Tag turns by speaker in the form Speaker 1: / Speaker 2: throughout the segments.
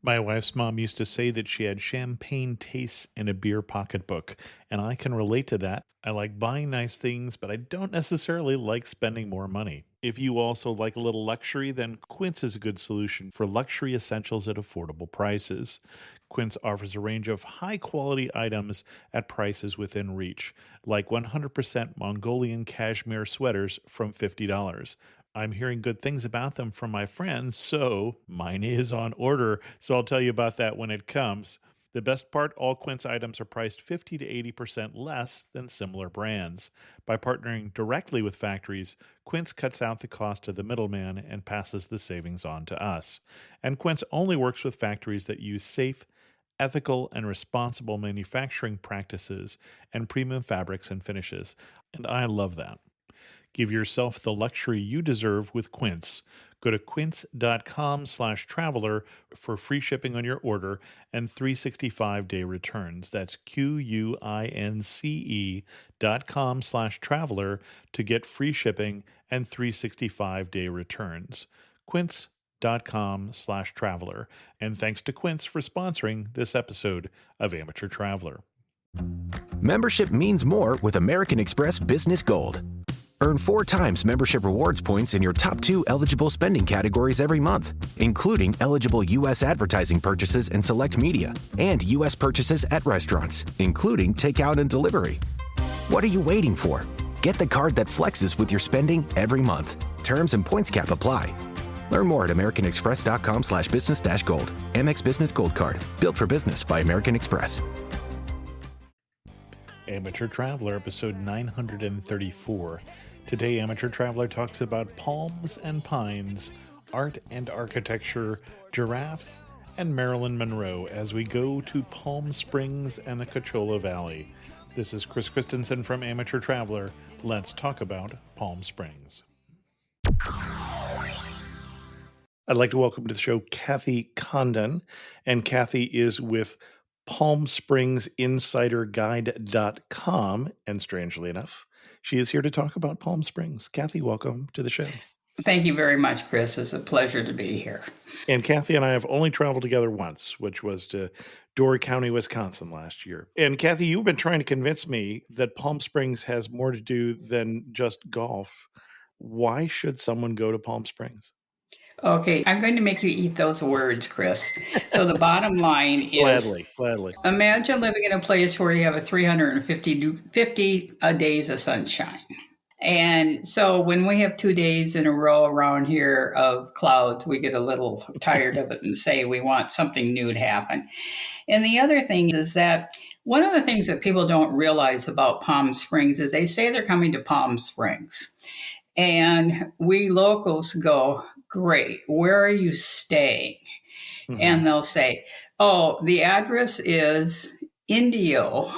Speaker 1: My wife's mom used to say that she had champagne tastes in a beer pocketbook, and I can relate to that. I like buying nice things, but I don't necessarily like spending more money. If you also like a little luxury, then Quince is a good solution for luxury essentials at affordable prices. Quince offers a range of high quality items at prices within reach, like 100% Mongolian cashmere sweaters from $50. I'm hearing good things about them from my friends, so mine is on order. So I'll tell you about that when it comes. The best part, all Quince items are priced 50 to 80% less than similar brands. By partnering directly with factories, Quince cuts out the cost of the middleman and passes the savings on to us. And Quince only works with factories that use safe, ethical, and responsible manufacturing practices and premium fabrics and finishes. And I love that. Give yourself the luxury you deserve with Quince. Go to quince.com/traveler for free shipping on your order and 365-day returns. That's QUINCE.com/traveler to get free shipping and 365-day returns. Quince.com/traveler. And thanks to Quince for sponsoring this episode of Amateur Traveler.
Speaker 2: Membership means more with American Express Business Gold. Earn 4 times membership rewards points in your top 2 eligible spending categories every month, including eligible U.S. advertising purchases and select media, and U.S. purchases at restaurants, including takeout and delivery. What are you waiting for? Get the card that flexes with your spending every month. Terms and points cap apply. Learn more at americanexpress.com/business-gold. Amex Business Gold Card. Built for business by American Express.
Speaker 1: Amateur Traveler, episode 934. Today, Amateur Traveler talks about palms and pines, art and architecture, giraffes, and Marilyn Monroe as we go to Palm Springs and the Coachella Valley. This is Chris Christensen from Amateur Traveler. Let's talk about Palm Springs. I'd like to welcome to the show Kathy Condon, and Kathy is with PalmSpringsInsiderGuide.com, and strangely enough, she is here to talk about Palm Springs. Kathy, welcome to the show.
Speaker 3: Thank you very much, Chris. It's a pleasure to be here.
Speaker 1: And Kathy and I have only traveled together once, which was to Door County, Wisconsin last year. And Kathy, you've been trying to convince me that Palm Springs has more to do than just golf. Why should someone go to Palm Springs?
Speaker 3: Okay, I'm going to make you eat those words, Chris. So the bottom line is,
Speaker 1: Gladly.
Speaker 3: Imagine living in a place where you have a 350 days of sunshine. And so when we have 2 days in a row around here of clouds, we get a little tired of it and say we want something new to happen. And the other thing is that one of the things that people don't realize about Palm Springs is they say they're coming to Palm Springs. And we locals go, great, where are you staying? Mm-hmm. And they'll say, oh, the address is Indio,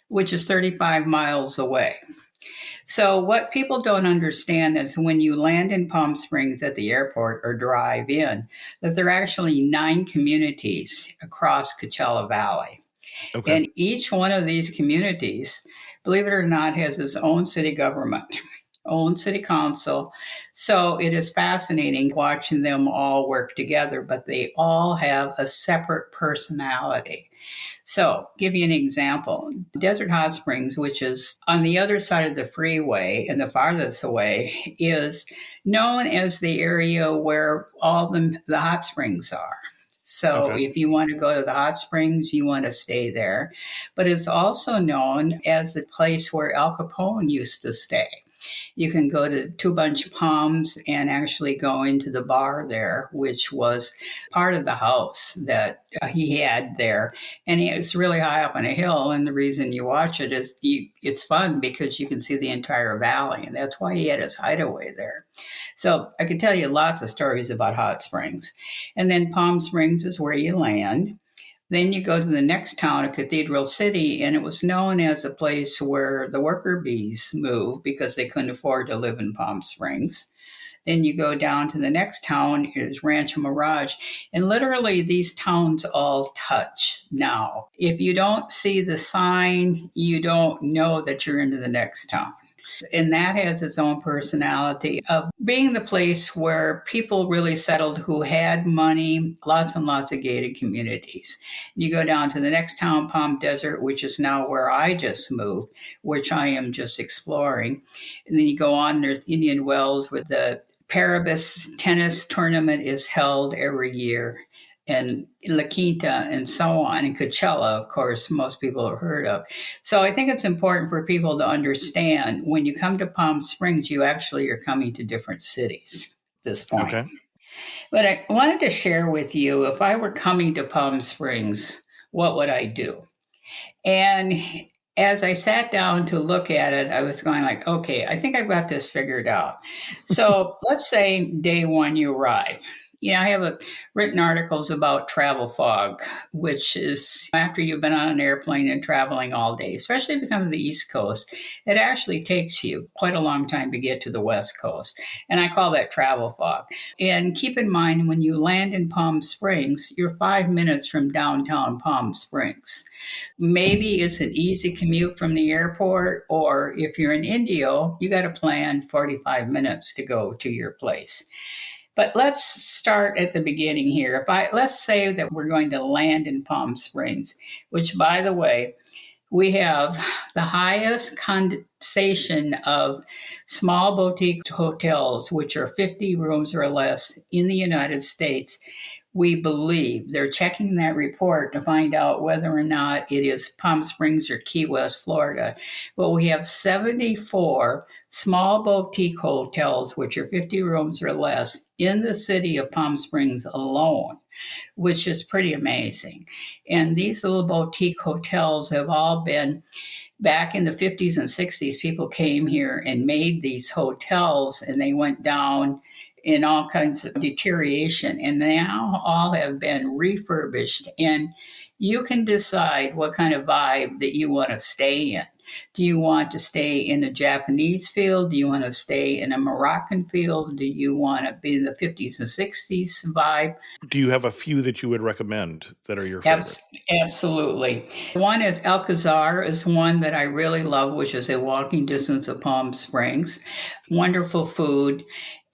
Speaker 3: which is 35 miles away. So what people don't understand is when you land in Palm Springs at the airport or drive in, that there are actually 9 communities across Coachella Valley. Okay. And each one of these communities, believe it or not, has its own city government, own city council. So it is fascinating watching them all work together, but they all have a separate personality. So give you an example. Desert Hot Springs, which is on the other side of the freeway and the farthest away, is known as the area where all the hot springs are. So If you want to go to the hot springs, you want to stay there. But it's also known as the place where Al Capone used to stay. You can go to Two Bunch Palms and actually go into the bar there, which was part of the house that he had there. And it's really high up on a hill. And the reason you watch it is it's fun because you can see the entire valley. And that's why he had his hideaway there. So I can tell you lots of stories about hot springs. And then Palm Springs is where you land. Then you go to the next town, Cathedral City, and it was known as a place where the worker bees moved because they couldn't afford to live in Palm Springs. Then you go down to the next town, is Rancho Mirage. And literally these towns all touch now. If you don't see the sign, you don't know that you're into the next town. And that has its own personality of being the place where people really settled who had money, lots and lots of gated communities. You go down to the next town, Palm Desert, which is now where I just moved, which I am just exploring. And then you go on, there's Indian Wells with the Paribus tennis tournament is held every year. And La Quinta and so on, and Coachella, of course, most people have heard of. So I think it's important for people to understand when you come to Palm Springs, you actually are coming to different cities at this point.
Speaker 1: Okay.
Speaker 3: But I wanted to share with you if I were coming to Palm Springs, what would I do? And as I sat down to look at it, I was going like, okay, I think I've got this figured out. So let's say day one you arrive. I have written articles about travel fog, which is after you've been on an airplane and traveling all day, especially if you come to the East Coast, it actually takes you quite a long time to get to the West Coast. And I call that travel fog. And keep in mind, when you land in Palm Springs, you're 5 minutes from downtown Palm Springs. Maybe it's an easy commute from the airport, or if you're in Indio, you got to plan 45 minutes to go to your place. But let's start at the beginning here. Let's say that we're going to land in Palm Springs, which by the way, we have the highest condensation of small boutique hotels, which are 50 rooms or less in the United States. We believe they're checking that report to find out whether or not it is Palm Springs or Key West, Florida. But we have 74 small boutique hotels, which are 50 rooms or less, in the city of Palm Springs alone, which is pretty amazing. And these little boutique hotels have all been back in the 50s and 60s. People came here and made these hotels, and they went down in all kinds of deterioration, and now all have been refurbished, and you can decide what kind of vibe that you want to stay in. Do you want to stay in a Japanese feel? Do you want to stay in a Moroccan feel? Do you want to be in the 50s and 60s vibe?
Speaker 1: Do you have a few that you would recommend that are your favorite?
Speaker 3: Abs- Absolutely. One is Alcazar is one that I really love, which is a walking distance of Palm Springs. Wonderful food.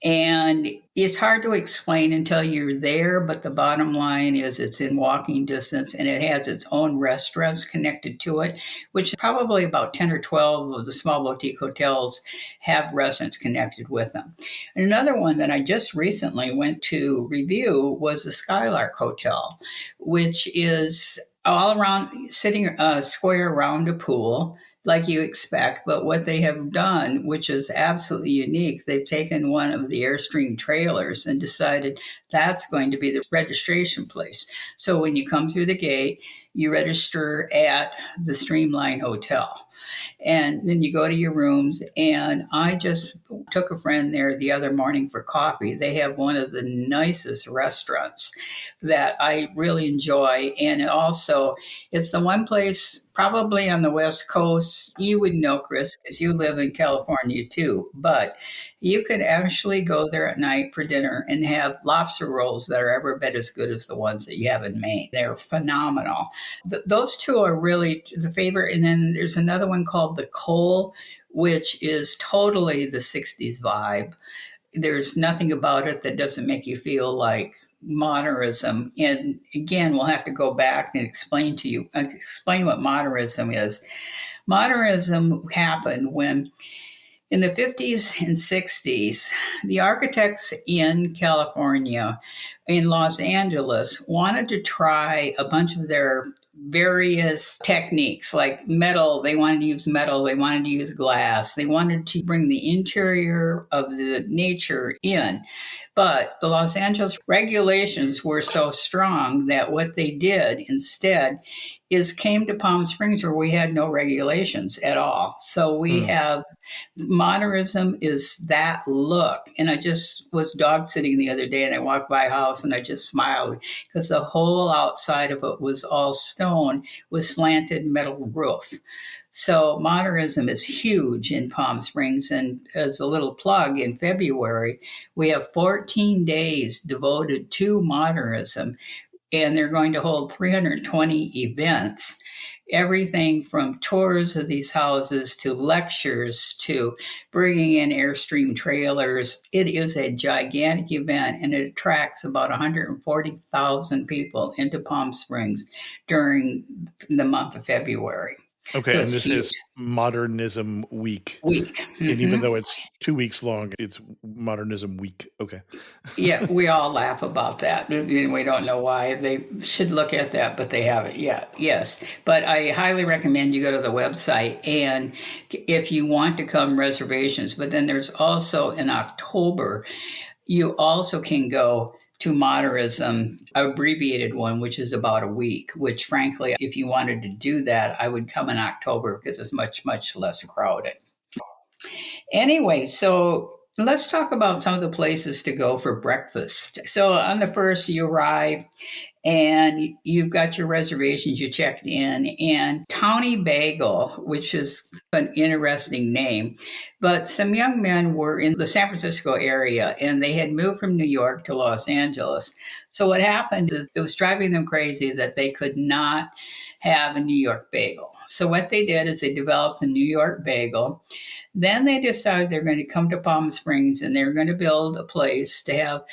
Speaker 3: And it's hard to explain until you're there, but the bottom line is it's in walking distance and it has its own restaurants connected to it, which probably about 10 or 12 of the small boutique hotels have restaurants connected with them. And another one that I just recently went to review was the Skylark Hotel, which is all around sitting square around a pool like you expect. But what they have done, which is absolutely unique, they've taken one of the Airstream trailers and decided that's going to be the registration place. So when you come through the gate, you register at the Streamline Hotel. And then you go to your rooms. And I just took a friend there the other morning for coffee. They have one of the nicest restaurants that I really enjoy. And it's the one place probably on the West Coast. You would know, Chris, because you live in California too. But you could actually go there at night for dinner and have lobster rolls that are every bit as good as the ones that you have in Maine. They're phenomenal. Those two are really the favorite. And then there's another one called the Cole, which is totally the 60s vibe. There's nothing about it that doesn't make you feel like modernism. And again, we'll have to go back and explain what modernism is. Modernism happened when in the 50s and 60s, the architects in California, in Los Angeles, wanted to try a bunch of their various techniques like metal. They wanted to use metal, they wanted to use glass, they wanted to bring the interior of the nature in. But the Los Angeles regulations were so strong that what they did instead is came to Palm Springs where we had no regulations at all. So we
Speaker 1: Hmm.
Speaker 3: have modernism is that look. And I just was dog sitting the other day and I walked by a house and I just smiled because the whole outside of it was all stone with slanted metal roof. So modernism is huge in Palm Springs. And as a little plug, in February, we have 14 days devoted to modernism, and they're going to hold 320 events. everything from tours of these houses to lectures to bringing in Airstream trailers. It is a gigantic event and it attracts about 140,000 people into Palm Springs during the month of February.
Speaker 1: Okay,
Speaker 3: So
Speaker 1: and
Speaker 3: it's
Speaker 1: this
Speaker 3: huge.
Speaker 1: is Modernism Week.
Speaker 3: Week.
Speaker 1: And even
Speaker 3: Hmm.
Speaker 1: though it's 2 weeks long, it's Modernism Week. Okay.
Speaker 3: Yeah, we all laugh about that. We don't know why. They should look at that, but they haven't yet. Yes. But I highly recommend you go to the website and if you want to come, reservations. But then there's also in October, you also can go to Modernism, abbreviated one, which is about a week, which frankly, if you wanted to do that, I would come in October because it's much, much less crowded. Anyway, so let's talk about some of the places to go for breakfast. So on the first, you arrive and you've got your reservations, you checked in, and Towny Bagel, which is an interesting name, but some young men were in the San Francisco area and they had moved from New York to Los Angeles. So what happened is it was driving them crazy that they could not have a New York bagel. So what they did is they developed a New York bagel. Then they decided they're going to come to Palm Springs and they're going to build a place to have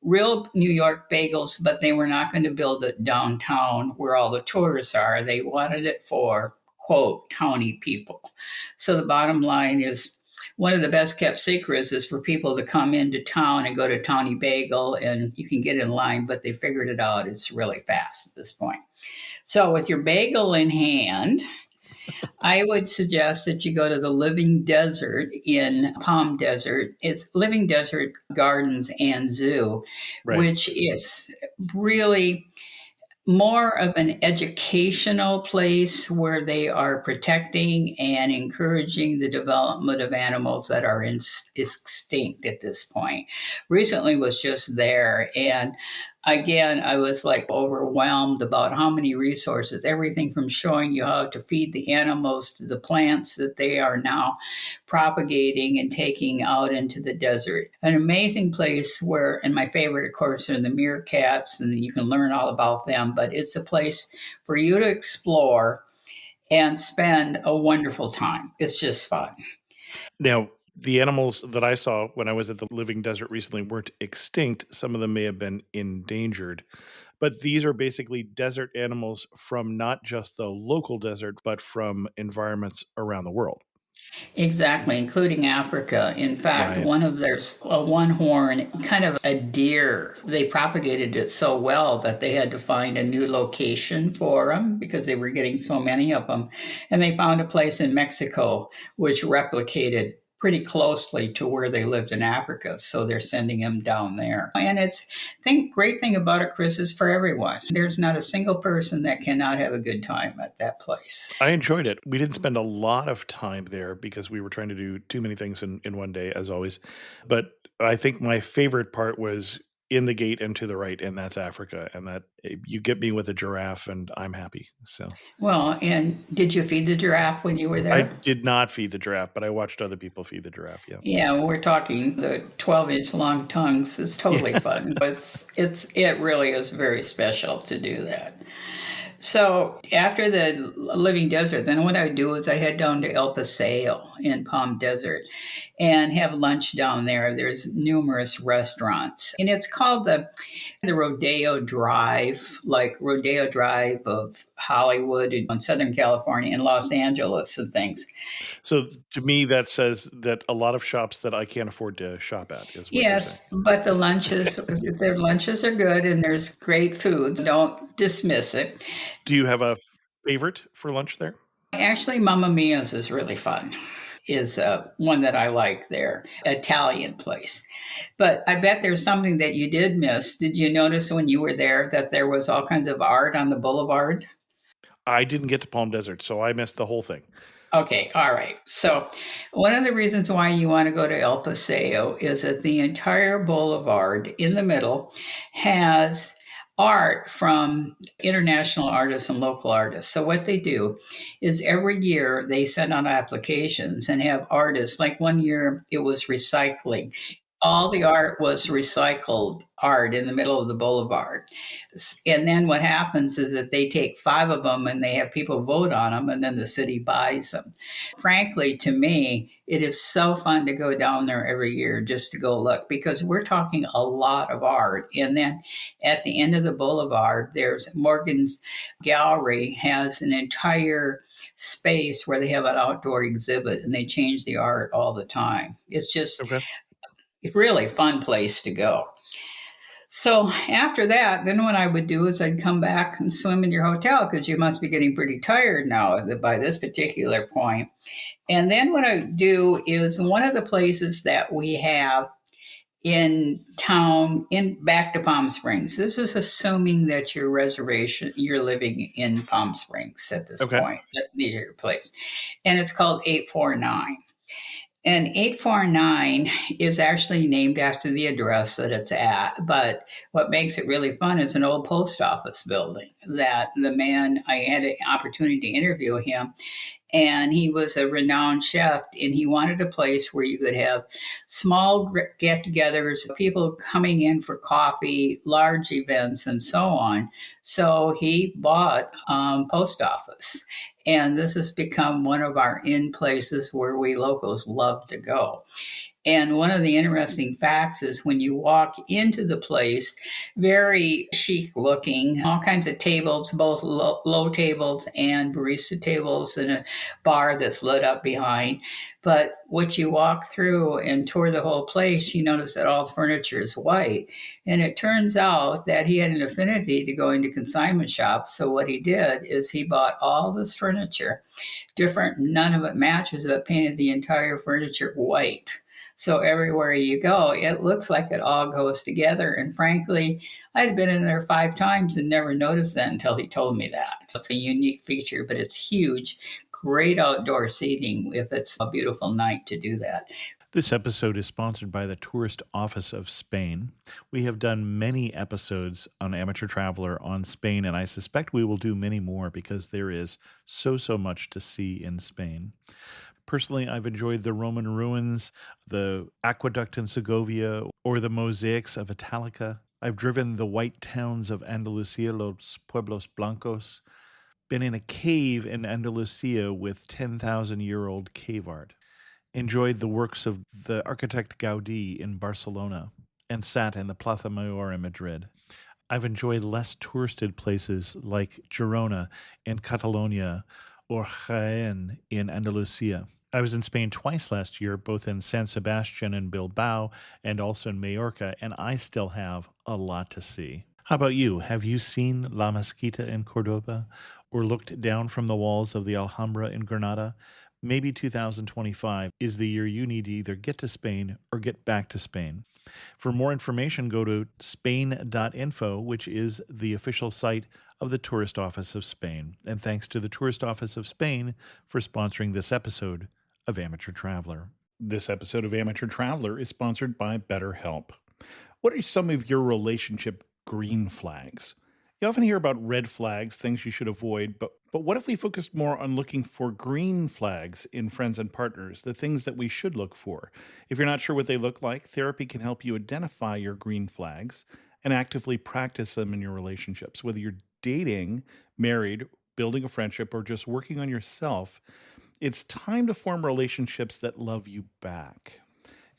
Speaker 3: real New York bagels, but they were not going to build it downtown where all the tourists are. They wanted it for, quote, towny people. So the bottom line is one of the best kept secrets is for people to come into town and go to Towny Bagel and you can get in line, but they figured it out. It's really fast at this point. So with your bagel in hand, I would suggest that you go to the Living Desert in Palm Desert. It's Living Desert Gardens and Zoo,
Speaker 1: Right.
Speaker 3: which is really more of an educational place where they are protecting and encouraging the development of animals that are extinct at this point. Recently was just there and again I was like overwhelmed about how many resources, everything from showing you how to feed the animals to the plants that they are now propagating and taking out into the desert. An amazing place where, and my favorite, of course, are the meerkats, and you can learn all about them, but it's a place for you to explore and spend a wonderful time. It's just fun.
Speaker 1: Now, the animals that I saw when I was at the Living Desert recently weren't extinct. Some of them may have been endangered. But these are basically desert animals from not just the local desert, but from environments around the world.
Speaker 3: Exactly, including Africa. In fact,
Speaker 1: Right.
Speaker 3: one of there's a one horn, kind of a deer. They propagated it so well that they had to find a new location for them because they were getting so many of them. And they found a place in Mexico which replicated pretty closely to where they lived in Africa. So they're sending them down there. And it's great thing about it, Chris, is for everyone. There's not a single person that cannot have a good time at that place.
Speaker 1: I enjoyed it. We didn't spend a lot of time there because we were trying to do too many things in one day, as always. But I think my favorite part was in the gate and to the right, and that's Africa. And that you get me with a giraffe, and I'm happy. So
Speaker 3: Well, and did you feed the giraffe when you were
Speaker 1: I
Speaker 3: there?
Speaker 1: did not feed the giraffe, but I watched other people feed the giraffe. Yeah.
Speaker 3: Yeah, well, we're talking the 12-inch long tongues. It's totally
Speaker 1: Yeah.
Speaker 3: fun. But it really is very special to do that. So after the Living Desert, then what I would do is I head down to El Paseo in Palm Desert and have lunch down there. There's numerous restaurants, and it's called the Rodeo Drive, like Rodeo Drive of Hollywood in Southern California and Los Angeles and things.
Speaker 1: So to me, that says that a lot of shops that I can't afford to shop at is what you're saying.
Speaker 3: Yes, but their lunches are good and there's great food. Don't dismiss it.
Speaker 1: Do you have a favorite for lunch there?
Speaker 3: Actually, Mamma Mia's is really fun. Is one that I like there, Italian place. But I bet there's something that you did miss. Did you notice when you were there that there was all kinds of art on the boulevard?
Speaker 1: I didn't get to Palm Desert, so I missed the whole thing.
Speaker 3: Okay, all right. So, one of the reasons why you want to go to El Paseo is that the entire boulevard in the middle has art from international artists and local artists. So, what they do is every year they send out applications and have artists, like one year it was recycling. all the art was recycled art in the middle of the boulevard. And then what happens is that they take five of them and they have people vote on them, and then the city buys them. Frankly, to me, it is so fun to go down there every year just to go look because we're talking a lot of art. And then at the end of the boulevard, there's Morgan's Gallery has an entire space where they have an outdoor exhibit and they change the art all the time. It's just
Speaker 1: Okay.
Speaker 3: a really fun place to go. So after that, then what I would do is I'd come back and swim in your hotel because you must be getting pretty tired now by this particular point. And then what I do is one of the places that we have in town in back to Palm Springs. This is assuming that you're living in Palm Springs at this
Speaker 1: Okay.
Speaker 3: point, near your place. And it's called 849. And 849 is actually named after the address that it's at. But what makes it really fun is an old post office building that the man, I had an opportunity to interview him, and he was a renowned chef, and he wanted a place where you could have small get-togethers, people coming in for coffee, large events, and so on. So he bought post office, and this has become one of our in places where we locals love to go. And one of the interesting facts is when you walk into the place, very chic looking, all kinds of tables, both low tables and barista tables, and a bar that's lit up behind. But what you walk through and tour the whole place, you notice that all the furniture is white. And it turns out that he had an affinity to go into consignment shops. So what he did is he bought all this furniture, different, none of it matches, but painted the entire furniture white. So everywhere you go, it looks like it all goes together. And frankly, I'd been in there 5 times and never noticed that until he told me that. It's a unique feature, but it's huge. Great outdoor seating if it's a beautiful night to do that.
Speaker 1: This episode is sponsored by the Tourist Office of Spain. We have done many episodes on Amateur Traveler on Spain, and I suspect we will do many more because there is so much to see in Spain. Personally, I've enjoyed the Roman ruins, the aqueduct in Segovia, or the mosaics of Italica. I've driven the white towns of Andalusia, Los Pueblos Blancos, been in a cave in Andalusia with 10,000-year-old cave art, enjoyed the works of the architect Gaudí in Barcelona, and sat in the Plaza Mayor in Madrid. I've enjoyed less touristed places like Girona in Catalonia or Jaén in Andalusia. I was in Spain twice last year, both in San Sebastian and Bilbao, and also in Mallorca, and I still have a lot to see. How about you? Have you seen La Mezquita in Cordoba or looked down from the walls of the Alhambra in Granada? Maybe 2025 is the year you need to either get to Spain or get back to Spain. For more information, go to spain.info, which is the official site of the Tourist Office of Spain. And thanks to the Tourist Office of Spain for sponsoring this episode of Amateur Traveler. This episode of Amateur Traveler is sponsored by BetterHelp. What are some of your relationship green flags? You often hear about red flags, things you should avoid, but what if we focused more on looking for green flags in friends and partners, the things that we should look for? If you're not sure what they look like, therapy can help you identify your green flags and actively practice them in your relationships. Whether you're dating, married, building a friendship, or just working on yourself, it's time to form relationships that love you back.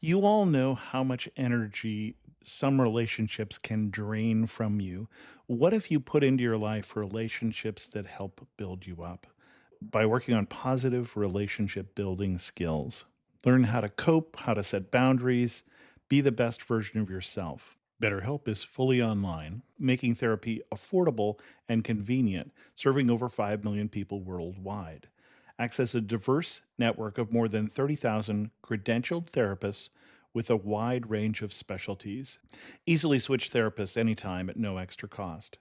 Speaker 1: You all know how much energy some relationships can drain from you. What if you put into your life relationships that help build you up? By working on positive relationship building skills, learn how to cope, how to set boundaries, be the best version of yourself. BetterHelp is fully online, making therapy affordable and convenient, serving over 5 million people worldwide. Access a diverse network of more than 30,000 credentialed therapists with a wide range of specialties. Easily switch therapists anytime at no extra cost.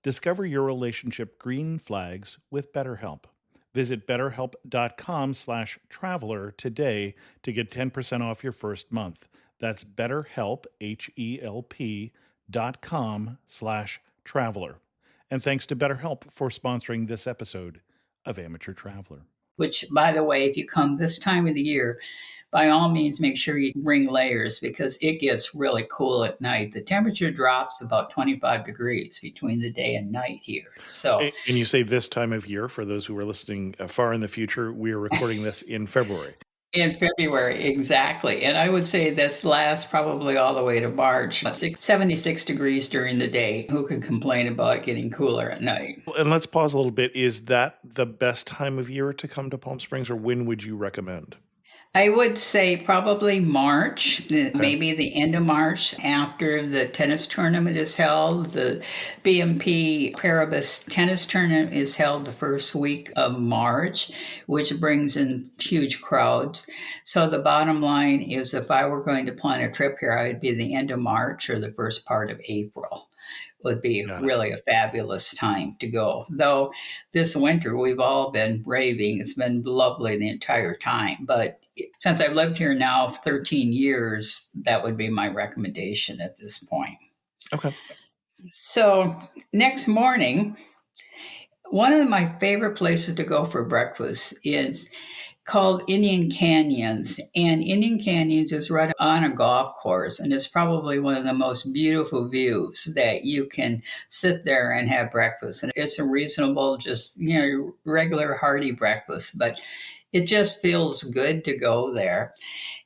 Speaker 1: Discover your relationship green flags with BetterHelp. Visit betterhelp.com/traveler today to get 10% off your first month. That's BetterHelp, HELP.com/traveler. And thanks to BetterHelp for sponsoring this episode of Amateur Traveler.
Speaker 3: which, by the way, if you come this time of the year, by all means, make sure you bring layers because it gets really cool at night. The temperature drops about 25 degrees between the day and night here. So,
Speaker 1: And you say this time of year, for those who are listening far in the future, we are recording this in February.
Speaker 3: in February, exactly. And I would say this lasts probably all the way to March. 76 degrees during the day. Who can complain about it getting cooler at night?
Speaker 1: And let's pause a little bit. Is that the best time of year to come to Palm Springs, or when would you recommend?
Speaker 3: I would say probably March,
Speaker 1: Okay.
Speaker 3: maybe the end of March after the tennis tournament is held. The BMP Paribus tennis tournament is held the first week of March, which brings in huge crowds. So the bottom line is if I were going to plan a trip here, I would be the end of March or the first part of April would be
Speaker 1: Got it.
Speaker 3: really a fabulous time to go. Though this winter we've all been raving. It's been lovely the entire time. But since I've lived here now 13 years, that would be my recommendation at this point.
Speaker 1: Okay.
Speaker 3: So next morning, one of my favorite places to go for breakfast is called Indian Canyons. And Indian Canyons is right on a golf course, and it's probably one of the most beautiful views that you can sit there and have breakfast. And it's a reasonable, just, regular hearty breakfast, but it just feels good to go there.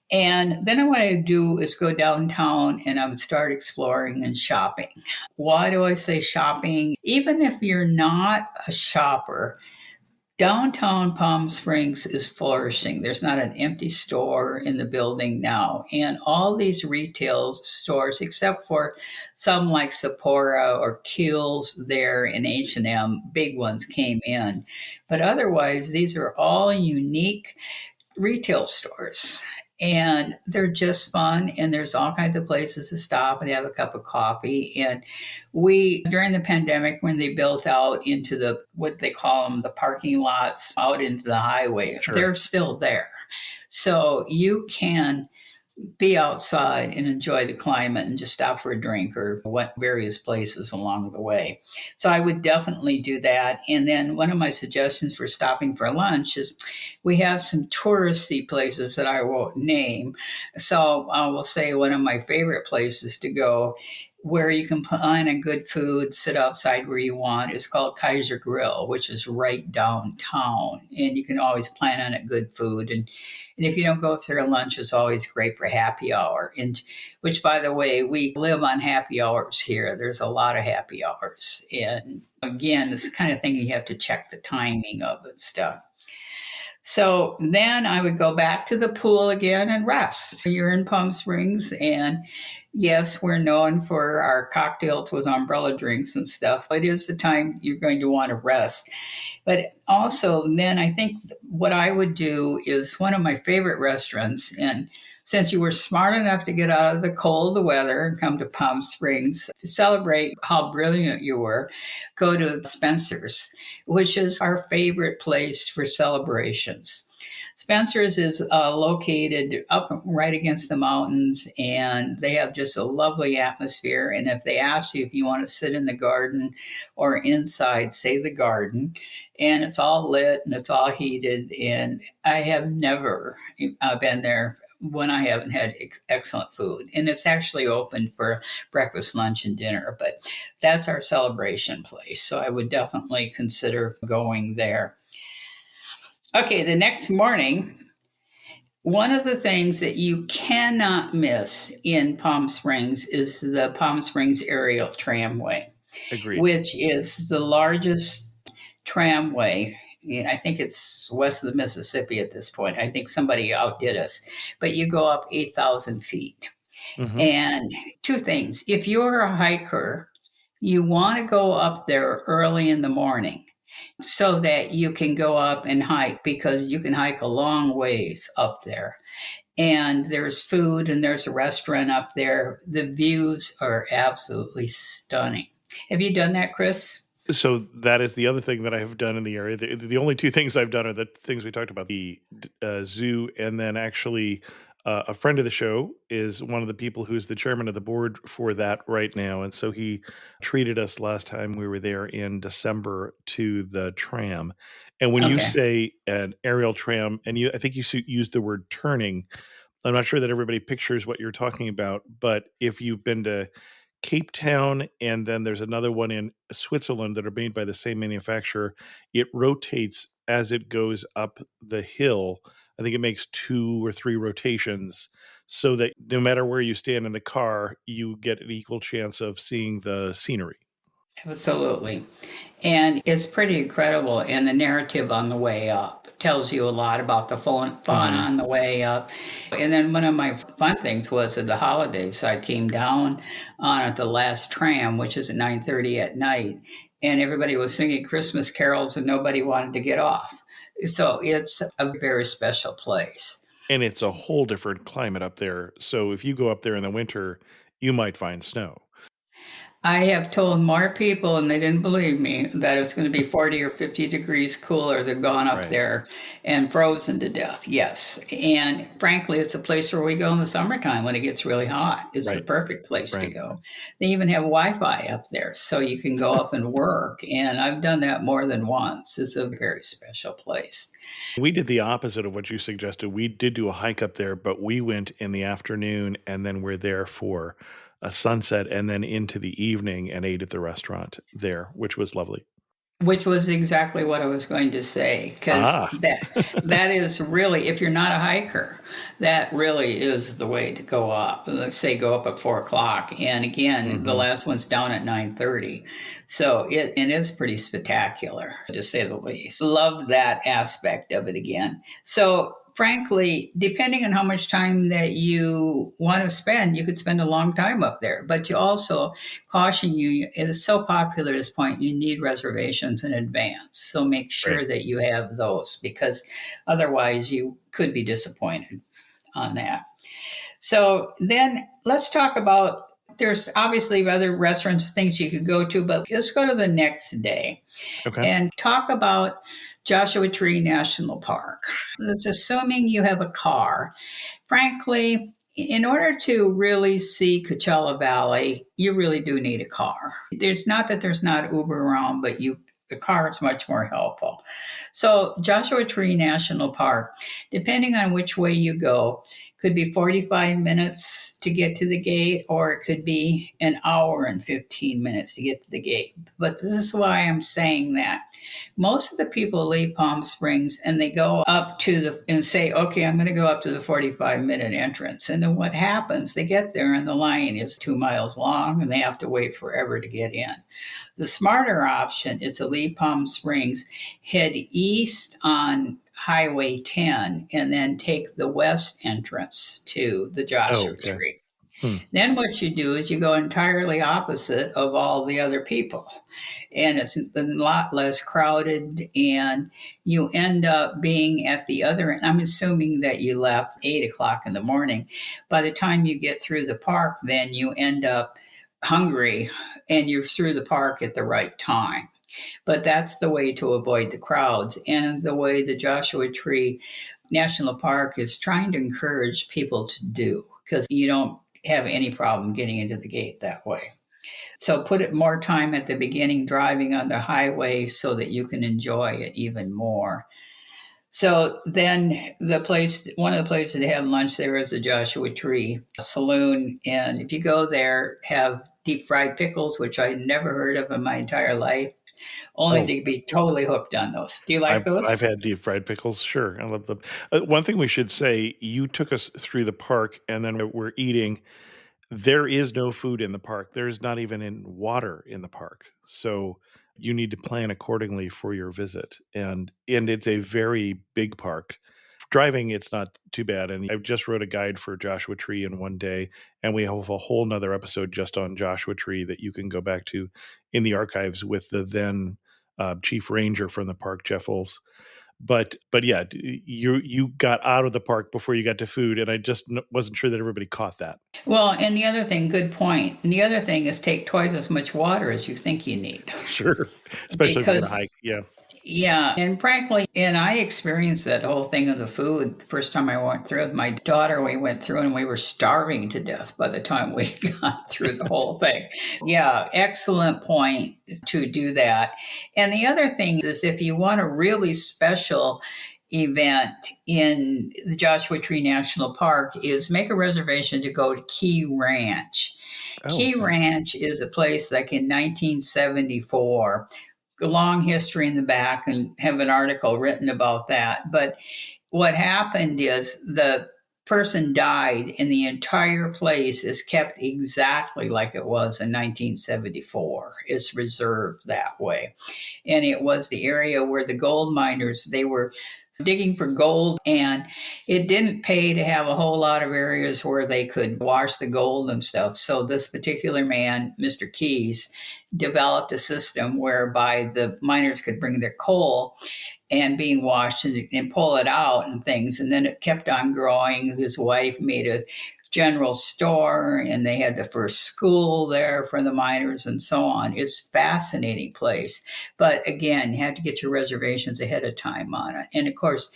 Speaker 3: And then what I would do is go downtown and I would start exploring and shopping. Why do I say shopping? Even if you're not a shopper, downtown Palm Springs is flourishing. There's not an empty store in the building now. And all these retail stores, except for some like Sephora or Kiehl's there in H&M, big ones came in. But otherwise, these are all unique retail stores. And they're just fun, and there's all kinds of places to stop and have a cup of coffee. And during the pandemic, when they built out into what they call them, the parking lots out into the highway,
Speaker 1: Sure.
Speaker 3: they're still there. So you can be outside and enjoy the climate and just stop for a drink or what various places along the way. So I would definitely do that. And then one of my suggestions for stopping for lunch is we have some touristy places that I won't name. So I will say one of my favorite places to go where you can find a good food, sit outside where you want. It's called Kaiser Grill, which is right downtown. And you can always plan on it good food. And if you don't go there, lunch is always great for happy hour. And which, by the way, we live on happy hours here. There's a lot of happy hours. And again, this kind of thing you have to check the timing of and stuff. So then I would go back to the pool again and rest. You're in Palm Springs, and yes, we're known for our cocktails with umbrella drinks and stuff. It is the time you're going to want to rest. But also, then I think what I would do is one of my favorite restaurants. And since you were smart enough to get out of the cold weather and come to Palm Springs to celebrate how brilliant you were, go to Spencer's, which is our favorite place for celebrations. Spencer's is located up right against the mountains, and they have just a lovely atmosphere. And if they ask you if you want to sit in the garden or inside, say the garden. And it's all lit and it's all heated. And I have never been there when I haven't had excellent food. And it's actually open for breakfast, lunch, and dinner. But that's our celebration place. So I would definitely consider going there. Okay, the next morning, one of the things that you cannot miss in Palm Springs is the Palm Springs Aerial Tramway,
Speaker 1: Agreed.
Speaker 3: which is the largest tramway. Yeah, I think it's west of the Mississippi at this point. I think somebody outdid us. But you go up 8,000 feet.
Speaker 1: Hmm.
Speaker 3: And two things. If you're a hiker, you want to go up there early in the morning so that you can go up and hike because you can hike a long ways up there. And there's food and there's a restaurant up there. The views are absolutely stunning. Have you done that, Chris?
Speaker 1: So that is the other thing that I have done in the area. The only two things I've done are the things we talked about: the zoo, and then actually a friend of the show is one of the people who's the chairman of the board for that right now, and so he treated us last time we were there in December to the tram. And when you
Speaker 3: Okay.
Speaker 1: say an aerial tram, and I think you used the word turning, I'm not sure that everybody pictures what you're talking about, but if you've been to Cape Town and then there's another one in Switzerland that are made by the same manufacturer, it rotates as it goes up the hill. I think it makes 2 or 3 rotations so that no matter where you stand in the car, you get an equal chance of seeing the scenery.
Speaker 3: Absolutely. And it's pretty incredible. And the narrative on the way up tells you a lot about the fauna
Speaker 1: Mhm.
Speaker 3: on the way up. And then one of my fun things was at the holidays, I came down on at the last tram, which is at 9:30 at night, and everybody was singing Christmas carols and nobody wanted to get off. So it's a very special place.
Speaker 1: And it's a whole different climate up there. So if you go up there in the winter, you might find snow.
Speaker 3: I have told more people, and they didn't believe me, that it's going to be 40 or 50 degrees cooler. They've gone up
Speaker 1: Right.
Speaker 3: there and frozen to death. Yes. And frankly, it's a place where we go in the summertime when it gets really hot. It's the
Speaker 1: Right.
Speaker 3: perfect place to
Speaker 1: Right.
Speaker 3: go. They even have Wi Fi up there, so you can go up and work. And I've done that more than once. It's a very special place.
Speaker 1: We did the opposite of what you suggested. We did do a hike up there, but we went in the afternoon and then we're there for a sunset and then into the evening and ate at the restaurant there, which was lovely.
Speaker 3: Which was exactly what I was going to say, because
Speaker 1: Ah.
Speaker 3: that is really, if you're not a hiker, that really is the way to go up. Let's say go up at 4 o'clock, and again, the
Speaker 1: Mhm.
Speaker 3: last one's down at 9:30, so it is pretty spectacular to say the least. Love that aspect of it again. So frankly, depending on how much time that you want to spend, you could spend a long time up there. But you also caution you, it is so popular at this point, you need reservations in advance. So make
Speaker 1: Right.
Speaker 3: sure that you have those because otherwise you could be disappointed on that. So then let's talk about there's obviously other restaurants, things you could go to, but let's go to the next day
Speaker 1: Okay.
Speaker 3: and talk about Joshua Tree National Park. It's assuming you have a car. Frankly, in order to really see Coachella Valley, you really do need a car. There's not that there's not Uber around, but the car is much more helpful. So Joshua Tree National Park, depending on which way you go, could be 45 minutes to get to the gate, or it could be an hour and 15 minutes to get to the gate. But this is why I'm saying that. Most of the people leave Palm Springs and they go up to and say, okay, I'm going to go up to the 45-minute entrance. And then what happens? They get there and the line is 2 miles long and they have to wait forever to get in. The smarter option is to leave Palm Springs, head east on Highway 10, and then take the west entrance to the
Speaker 1: Oh,
Speaker 3: Joshua
Speaker 1: okay.
Speaker 3: Tree.
Speaker 1: Hmm.
Speaker 3: Then what you do is you go entirely opposite of all the other people. And it's a lot less crowded, and you end up being at the other end. I'm assuming that you left 8 o'clock in the morning. By the time you get through the park, then you end up hungry and you're through the park at the right time. But that's the way to avoid the crowds and the way the Joshua Tree National Park is trying to encourage people to do because you don't have any problem getting into the gate that way. So put it more time at the beginning driving on the highway so that you can enjoy it even more. So then one of the places to have lunch there is the Joshua Tree Saloon. And if you go there, have deep fried pickles, which I never heard of in my entire life, only
Speaker 1: Oh,
Speaker 3: to be totally hooked on those. Do you like
Speaker 1: I've
Speaker 3: those?
Speaker 1: had deep fried pickles. Sure, I love them. One thing we should say: you took us through the park, and then we're eating. There is no food in the park. There's not even in water in the park. So you need to plan accordingly for your visit. And it's a very big park. Driving, it's not too bad. And I just wrote a guide for Joshua Tree in one day, and we have a whole nother episode just on Joshua Tree that you can go back to in the archives with the then chief ranger from the park, Jeff Olves. But yeah, you got out of the park before you got to food, and I just wasn't sure that everybody caught that.
Speaker 3: Well, and the other thing, good point. And the other thing is take twice as much water as you think you need
Speaker 1: Sure, especially if you're gonna
Speaker 3: because
Speaker 1: hike, yeah.
Speaker 3: Yeah, and frankly, and I experienced that whole thing of the food. First time I went through with my daughter, we went through and we were starving to death by the time we got through the whole thing. Yeah, excellent point to do that. And the other thing is if you want a really special event in the Joshua Tree National Park is make a reservation to go to Key Ranch.
Speaker 1: Oh,
Speaker 3: Key
Speaker 1: okay.
Speaker 3: Ranch is a place like in 1974, a long history in the back and have an article written about that. But what happened is the person died and the entire place is kept exactly like it was in 1974. It's reserved that way. And it was the area where the gold miners, they were digging for gold, and it didn't pay to have a whole lot of areas where they could wash the gold and stuff. So this particular man, Mr. Keys, developed a system whereby the miners could bring their coal and being washed and pull it out and things. And then it kept on growing. His wife made a general store and they had the first school there for the miners and so on. It's a fascinating place. But again, you have to get your reservations ahead of time on it. And of course,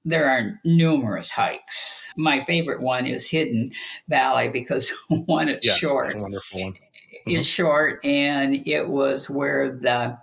Speaker 3: there are numerous hikes. My favorite one is Hidden Valley because one, it's
Speaker 1: Yeah, it's a
Speaker 3: short.
Speaker 1: wonderful one.
Speaker 3: Is
Speaker 1: Mhm.
Speaker 3: short, and it was where the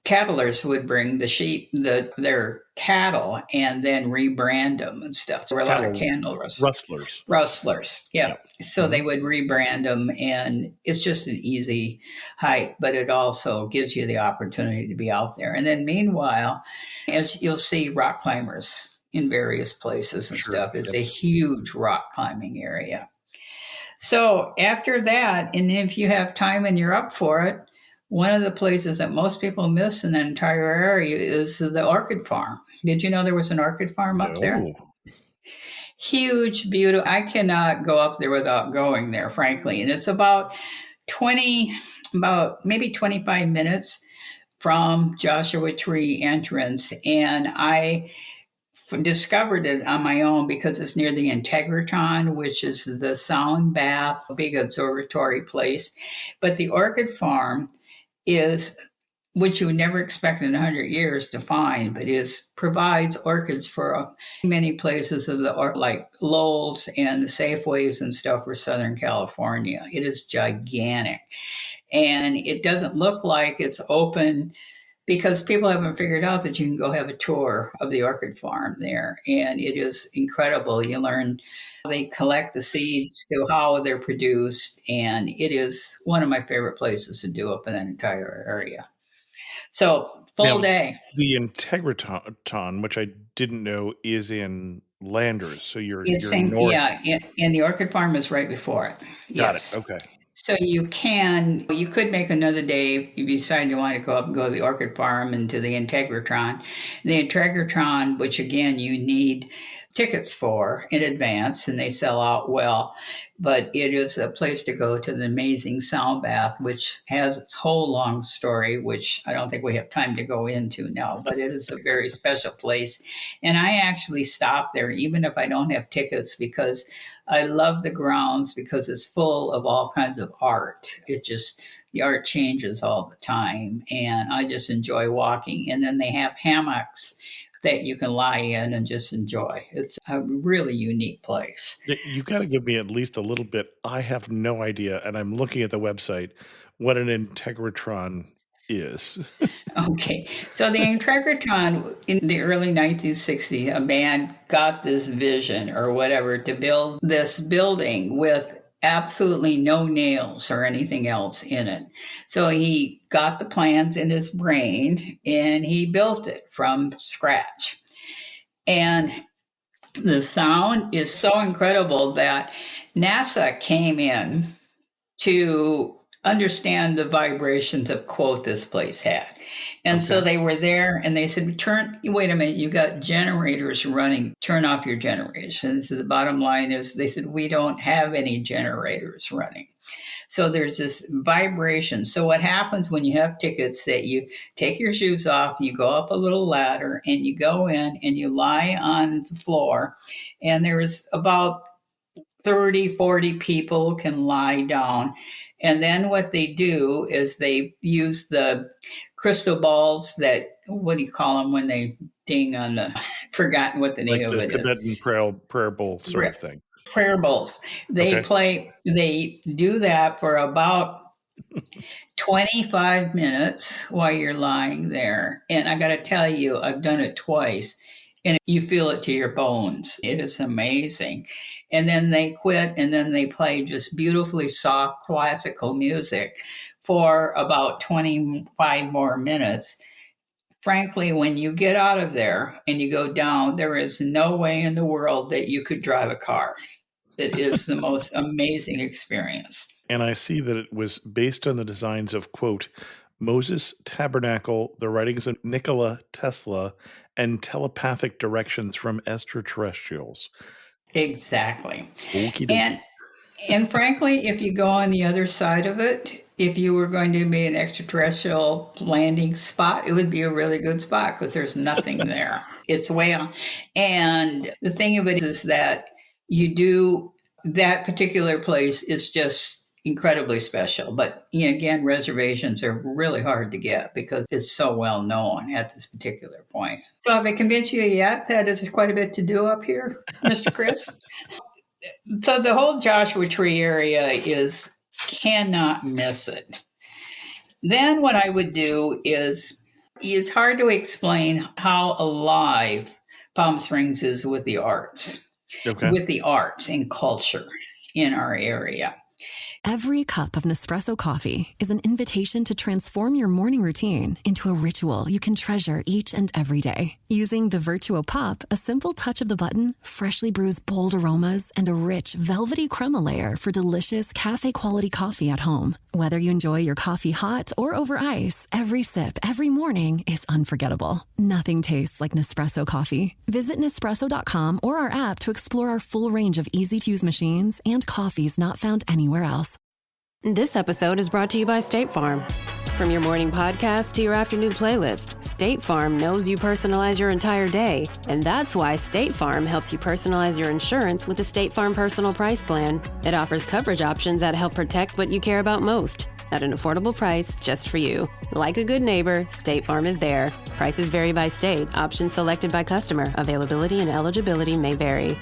Speaker 3: cattlers would bring the sheep, their cattle, and then rebrand them and stuff. So there were a lot of
Speaker 1: Cattle
Speaker 3: candle
Speaker 1: rustlers.
Speaker 3: rustlers.
Speaker 1: Yeah.
Speaker 3: Yeah. So
Speaker 1: Hmm.
Speaker 3: they would rebrand them, and it's just an easy hike, but it also gives you the opportunity to be out there. And then meanwhile, as you'll see rock climbers in various places and
Speaker 1: Sure.
Speaker 3: stuff, it's
Speaker 1: Yep.
Speaker 3: a huge rock climbing area. So after that, and if you have time and you're up for it, one of the places that most people miss in that entire area is the orchid farm. Did you know there was an orchid farm up there?
Speaker 1: No.
Speaker 3: Huge, beautiful. I cannot go up there without going there, frankly. And it's about 20, about maybe 25 minutes from Joshua Tree entrance. And I discovered it on my own because it's near the Integratron, which is the sound bath, big observatory place. But the orchid farm is, which you would never expect in 100 years to find, but is provides orchids for many places of the like Lowell's and the Safeways and stuff for Southern California. It is gigantic, and it doesn't look like it's open because people haven't figured out that you can go have a tour of the orchid farm there, and it is incredible. You learn how they collect the seeds to how they're produced, and it is one of my favorite places to do up in that entire area. So full
Speaker 1: Now,
Speaker 3: day.
Speaker 1: the Integriton, which I didn't know, is in Landers. So
Speaker 3: It's
Speaker 1: you're
Speaker 3: in,
Speaker 1: north.
Speaker 3: yeah, and the orchid farm is right before it.
Speaker 1: Got it.
Speaker 3: Yes.
Speaker 1: Okay.
Speaker 3: So you could make another day if you decide you want to go up and go to the orchid farm and to the Integratron. The Integratron, which again you need tickets for in advance, and they sell out well. But it is a place to go to the amazing sound bath, which has its whole long story, which I don't think we have time to go into now. But it is a very special place, and I actually stop there even if I don't have tickets because I love the grounds because it's full of all kinds of art. It just, the art changes all the time. And I just enjoy walking. And then they have hammocks that you can lie in and just enjoy. It's a really unique place.
Speaker 1: You got to give me at least a little bit. I have no idea, and I'm looking at the website, what an Integratron is.
Speaker 3: Okay, so the Integratron in the early 1960s, a man got this vision or whatever to build this building with absolutely no nails or anything else in it. So he got the plans in his brain and he built it from scratch. And the sound is so incredible that NASA came in to understand the vibrations of quote this place had. And so
Speaker 1: Okay.
Speaker 3: they were there and they said, wait a minute, you got generators running, turn off your generators. And so the bottom line is they said, we don't have any generators running. So there's this vibration. So what happens when you have tickets that you take your shoes off, you go up a little ladder and you go in and you lie on the floor and there's about 30, 40 people can lie down. And then what they do is they use the crystal balls that, what do you call them when they ding on the, forgotten what the
Speaker 1: Like
Speaker 3: name of
Speaker 1: the
Speaker 3: it is.
Speaker 1: Tibetan prayer bowl sort of thing.
Speaker 3: Prayer bowls.
Speaker 1: Okay.
Speaker 3: They do that for about 25 minutes while you're lying there. And I got to tell you, I've done it twice and you feel it to your bones. It is amazing. And then they quit and then they play just beautifully soft classical music for about 25 more minutes. Frankly, when you get out of there and you go down, there is no way in the world that you could drive a car. It is the most amazing experience.
Speaker 1: And I see that it was based on the designs of, quote, Moses Tabernacle, the writings of Nikola Tesla, and telepathic directions from extraterrestrials.
Speaker 3: Exactly.
Speaker 1: Okie dokie.
Speaker 3: And And frankly, if you go on the other side of it, if you were going to be an extraterrestrial landing spot, it would be a really good spot because there's nothing there. It's way on. And the thing of it is that you do, that particular place is just incredibly special. But again, reservations are really hard to get because it's so well known at this particular point. So have I convinced you yet that there's quite a bit to do up here, Mr. Chris? So the whole Joshua Tree area is, cannot miss it. Then what I would do is, it's hard to explain how alive Palm Springs is
Speaker 1: Okay.
Speaker 3: with the arts and culture in our area.
Speaker 4: Every cup of Nespresso coffee is an invitation to transform your morning routine into a ritual you can treasure each and every day. Using the Virtuo Pop, a simple touch of the button freshly brews bold aromas and a rich, velvety crema layer for delicious cafe-quality coffee at home. Whether you enjoy your coffee hot or over ice, every sip, every morning is unforgettable. Nothing tastes like Nespresso coffee. Visit Nespresso.com or our app to explore our full range of easy-to-use machines and coffees not found anywhere else.
Speaker 5: This episode is brought to you by State Farm. From your morning podcast to your afternoon playlist, State Farm knows you personalize your entire day, and that's why State Farm helps you personalize your insurance with the State Farm Personal Price Plan. It offers coverage options that help protect what you care about most at an affordable price just for you. Like a good neighbor, State Farm is there. Prices vary by state. Options selected by customer. Availability and eligibility may vary.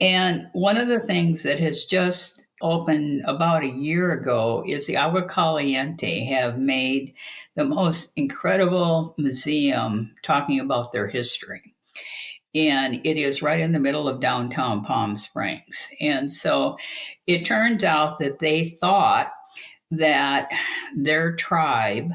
Speaker 3: And one of the things that has just opened about a year ago is the Agua Caliente have made the most incredible museum talking about their history. And it is right in the middle of downtown Palm Springs. And so it turns out that they thought that their tribe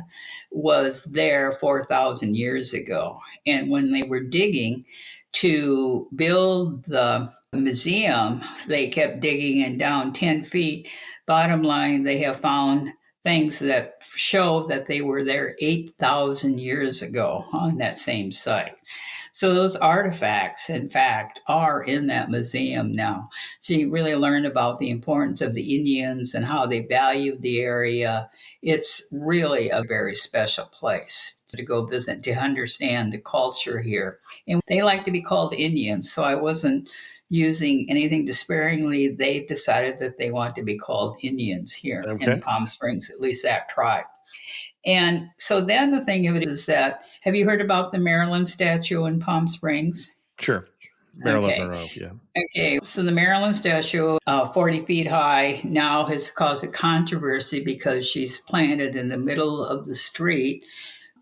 Speaker 3: was there 4,000 years ago. And when they were digging to build the museum, they kept digging and down 10 feet. Bottom line, they have found things that show that they were there 8,000 years ago on that same site. So those artifacts, in fact, are in that museum now. So you really learn about the importance of the Indians and how they valued the area. It's really a very special place to go visit, to understand the culture here. And they like to be called Indians, so I wasn't using anything despairingly. They've decided that they want to be called Indians here in Palm Springs, at least that tribe. And so then the thing of it is that, have you heard about the Maryland statue in Palm Springs?
Speaker 1: Sure. Marilyn Monroe, yeah.
Speaker 3: Okay, so the Maryland statue, 40 feet high, now has caused a controversy because she's planted in the middle of the street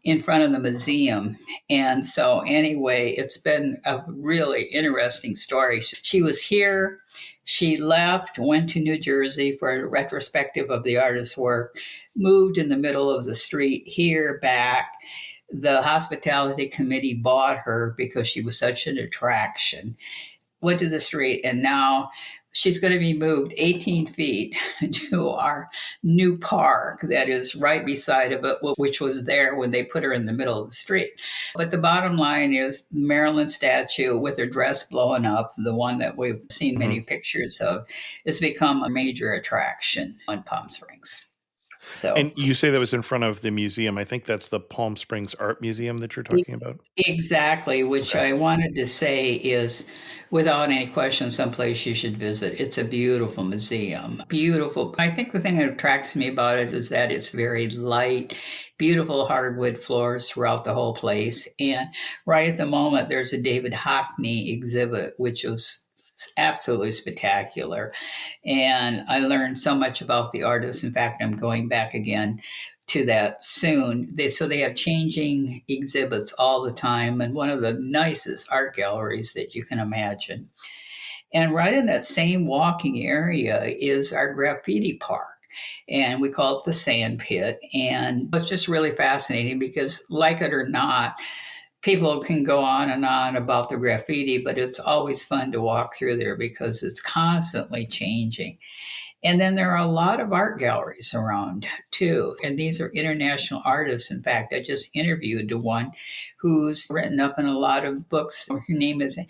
Speaker 3: in front of the museum. And so anyway, it's been a really interesting story. She was here, she left, went to New Jersey for a retrospective of the artist's work, moved in the middle of the street, here, back. The hospitality committee bought her because she was such an attraction, went to the street, and now she's going to be moved 18 feet to our new park that is right beside of it, which was there when they put her in the middle of the street. But the bottom line is the Maryland statue with her dress blowing up, the one that we've seen many pictures of, has become a major attraction in Palm Springs. So
Speaker 1: And you say that was in front of the museum. I think that's the Palm Springs Art Museum that you're talking about?
Speaker 3: exactly, which
Speaker 1: Okay.
Speaker 3: I wanted to say is without any question, someplace you should visit. It's a beautiful museum. Beautiful. I think the thing that attracts me about it is that it's very light, beautiful hardwood floors throughout the whole place. And right at the moment, there's a David Hockney exhibit, which was absolutely spectacular. And I learned so much about the artist. In fact, I'm going back again to that soon. They have changing exhibits all the time, and one of the nicest art galleries that you can imagine. And right in that same walking area is our graffiti park. And we call it the sand pit. And it's just really fascinating because, like it or not, people can go on and on about the graffiti, but it's always fun to walk through there because it's constantly changing. And then there are a lot of art galleries around too. And these are international artists. In fact, I just interviewed the one who's written up in a lot of books. Her name is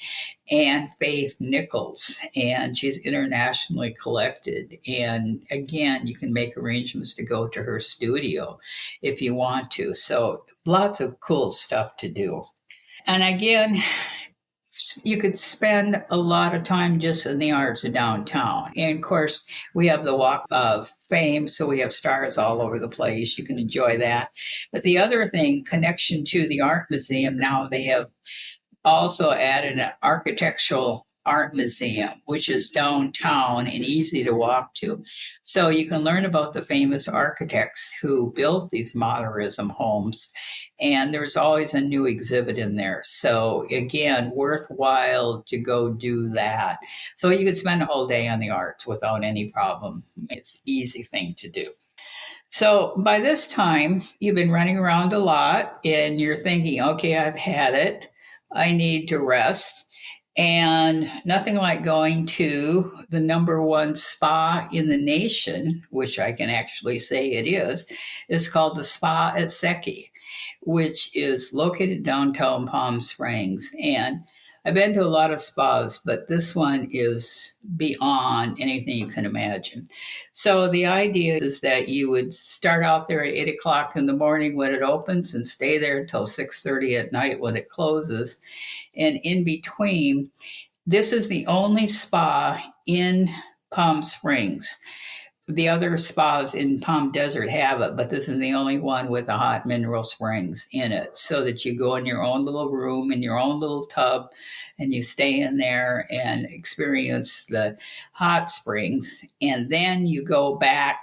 Speaker 3: Anne Faith Nichols, and she's internationally collected. And again, you can make arrangements to go to her studio if you want to. So lots of cool stuff to do. And again, you could spend a lot of time just in the arts of downtown. And of course, we have the Walk of Fame, so we have stars all over the place. You can enjoy that. But the other thing, connection to the art museum, now they have also added an architectural art museum, which is downtown and easy to walk to. So you can learn about the famous architects who built these modernism homes. And there's always a new exhibit in there. So again, worthwhile to go do that. So you could spend a whole day on the arts without any problem. It's an easy thing to do. So by this time, you've been running around a lot and you're thinking, okay, I've had it. I need to rest. And nothing like going to the number one spa in the nation, which I can actually say it is called the Spa at Seki, which is located downtown Palm Springs. And I've been to a lot of spas, but this one is beyond anything you can imagine. So the idea is that you would start out there at 8 o'clock in the morning when it opens and stay there until 6:30 at night when it closes. And in between, this is the only spa in Palm Springs. The other spas in Palm Desert have it, but this is the only one with the hot mineral springs in it, so that you go in your own little room, in your own little tub, and you stay in there and experience the hot springs. And then you go back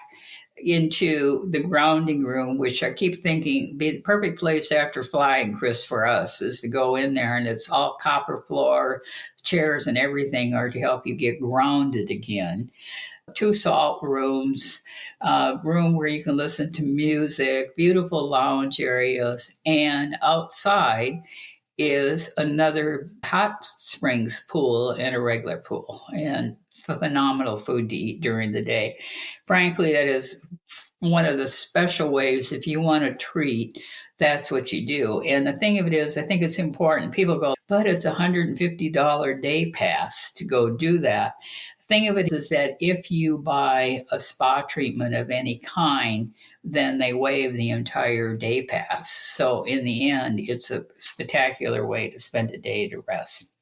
Speaker 3: into the grounding room, which I keep thinking be the perfect place after flying, Chris, for us is to go in there, and it's all copper floor, chairs and everything are to help you get grounded again. Two salt rooms, room where you can listen to music, beautiful lounge areas, and outside is another hot springs pool and a regular pool, and phenomenal food to eat during the day. Frankly, that is one of the special ways if you want a treat, that's what you do. And the thing of it is, I think it's important. People go, but it's $150 day pass to go do that. The thing of it is that if you buy a spa treatment of any kind, then they waive the entire day pass. So in the end, it's a spectacular way to spend a day to rest.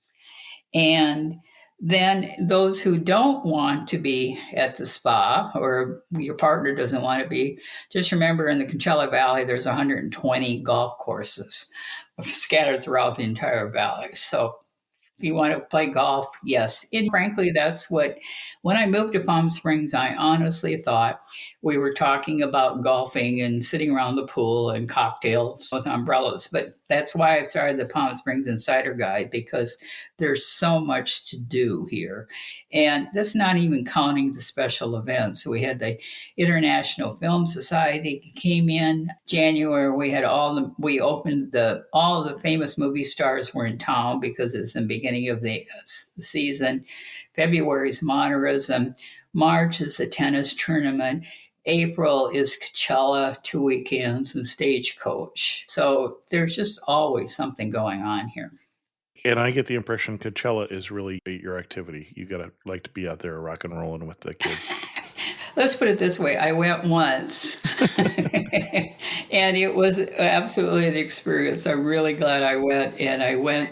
Speaker 3: And then those who don't want to be at the spa or your partner doesn't want to be, just remember in the Coachella Valley, there's 120 golf courses scattered throughout the entire valley. So if you want to play golf, yes. And frankly, that's what, when I moved to Palm Springs, I honestly thought we were talking about golfing and sitting around the pool and cocktails with umbrellas. But that's why I started the Palm Springs Insider Guide, because there's so much to do here. And that's not even counting the special events. We had the International Film Society came in January. We had we opened all the famous movie stars were in town because it's the beginning of the season. February is modernism. March is the tennis tournament. April is Coachella, 2 weekends, and Stagecoach. So there's just always something going on here.
Speaker 1: And I get the impression Coachella is really your activity. You gotta like to be out there rock and rolling with the kids.
Speaker 3: Let's put it this way. I went once. And it was absolutely an experience. I'm really glad I went. And I went,